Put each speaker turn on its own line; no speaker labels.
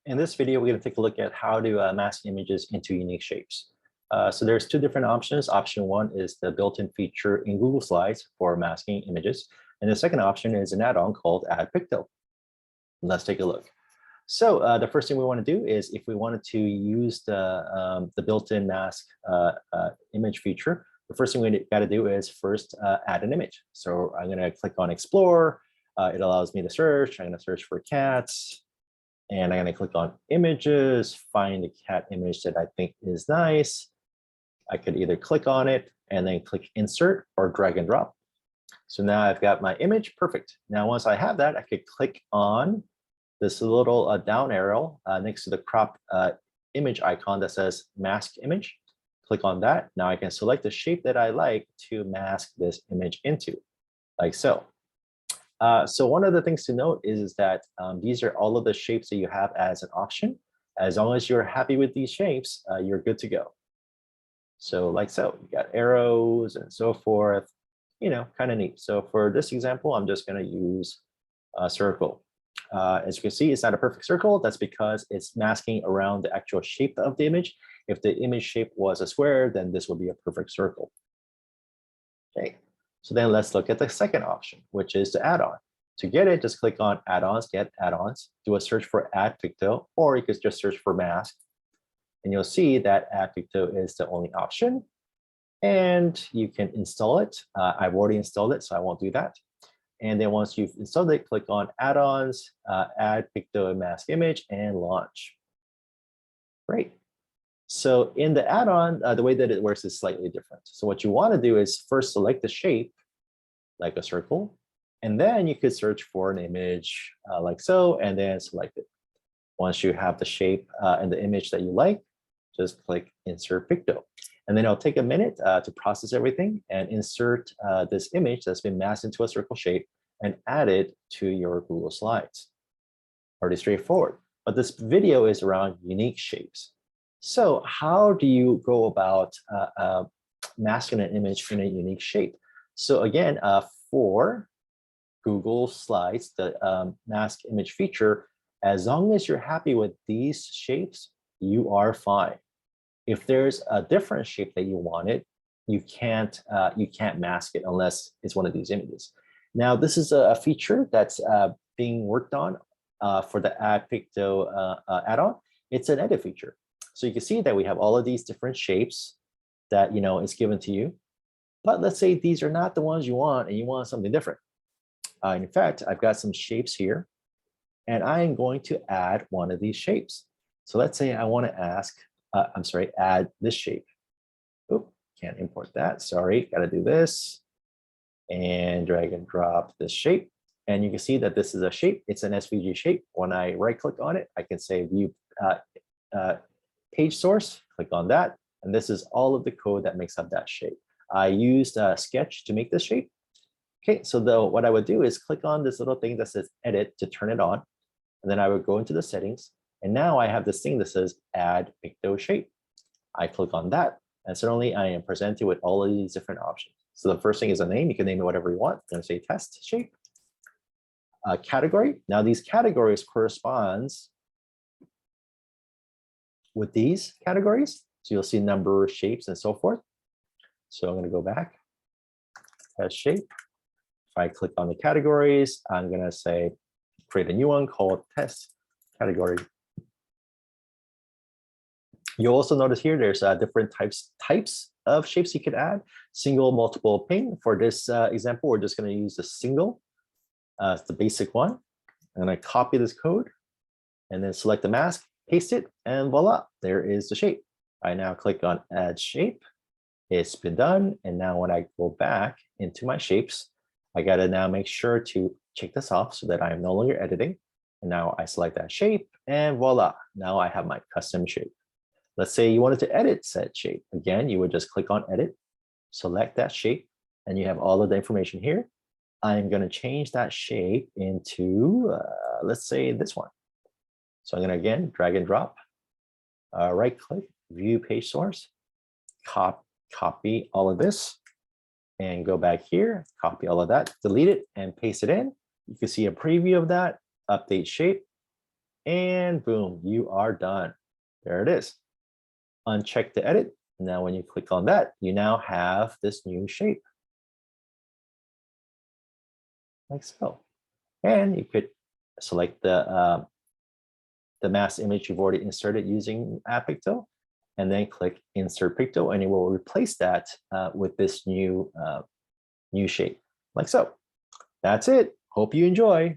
In this video, we're going to take a look at how to mask images into unique shapes. So there's two different options. Option one is the built-in feature in Google Slides for masking images. And the second option is an add-on called AddPicto. Let's take a look. So the first thing we want to do is if we wanted to use the built-in mask image feature, the first thing we got to do is first add an image. So I'm going to click on Explore. It allows me to search. I'm going to search for cats. And I'm going to click on images, find the cat image that I think is nice. I could either click on it and then click insert or drag and drop. So now I've got my image. Perfect. Now, once I have that, I could click on this little down arrow next to the crop image icon that says mask image. Click on that. Now I can select the shape that I like to mask this image into, like so. So one of the things to note is that these are all of the shapes that you have as an option. As long as you're happy with these shapes, you're good to go. So like so, you got arrows and so forth, you know, kind of neat. So for this example, I'm just going to use a circle. As you can see, it's not a perfect circle. That's because it's masking around the actual shape of the image. If the image shape was a square, then this would be a perfect circle. Okay. So then let's look at the second option, which is the add-on. To get it, just click on add-ons, get add-ons, do a search for AddPicto, or you could just search for mask. And you'll see that AddPicto is the only option. And you can install it. I've already installed it, so I won't do that. And then once you've installed it, click on add-ons, AddPicto mask image, and launch. Great. So in the add-on, the way that it works is slightly different. So what you want to do is first select the shape, like a circle, and then you could search for an image like so, and then select it. Once you have the shape and the image that you like, just click Insert Picto. And then it'll take a minute to process everything and insert this image that's been masked into a circle shape and add it to your Google Slides. Pretty straightforward. But this video is around unique shapes. So how do you go about masking an image in a unique shape? So again, for Google Slides, the mask image feature, as long as you're happy with these shapes, you are fine. If there's a different shape that you wanted, you can't mask it unless it's one of these images. Now, this is a feature that's being worked on for the AddPicto add-on. It's an edit feature. So you can see that we have all of these different shapes that, you know, is given to you. But let's say these are not the ones you want and you want something different. In fact, I've got some shapes here and I am going to add one of these shapes. So let's say I want to add this shape. Oop, can't import that. Sorry, got to do this and drag and drop this shape. And you can see that this is a shape. It's an SVG shape. When I right click on it, I can say view page source, click on that. And this is all of the code that makes up that shape. I used Sketch to make this shape. Okay, so what I would do is click on this little thing that says edit to turn it on. And then I would go into the settings. And now I have this thing that says add Picto shape. I click on that. And suddenly I am presented with all of these different options. So the first thing is a name. You can name it whatever you want. I'm going to say test shape. Category. Now these categories corresponds with these categories. So you'll see number, shapes, and so forth. So I'm going to go back, test shape. If I click on the categories, I'm going to say, create a new one called test category. You'll also notice here, there's different types of shapes you can add. Single, multiple, ping. For this example, we're just going to use the single. It's the basic one. And I copy this code and then select the mask, paste it, and voila, there is the shape. I now click on add shape. It's been done. And now when I go back into my shapes, I got to now make sure to check this off so that I am no longer editing. And now I select that shape and voila, now I have my custom shape. Let's say you wanted to edit said shape. Again, you would just click on edit, select that shape, and you have all of the information here. I'm going to change that shape into, let's say this one. So I'm going to, again, drag and drop, right click, view page source, copy all of this, and go back here, copy all of that, delete it, and paste it in. You can see a preview of that, update shape, and boom, you are done. There it is. Uncheck the edit. Now, when you click on that, you now have this new shape, like so. And you could select the mask image you've already inserted using AddPicto, and then click Insert Picto, and it will replace that with this new shape, like so. That's it. Hope you enjoy.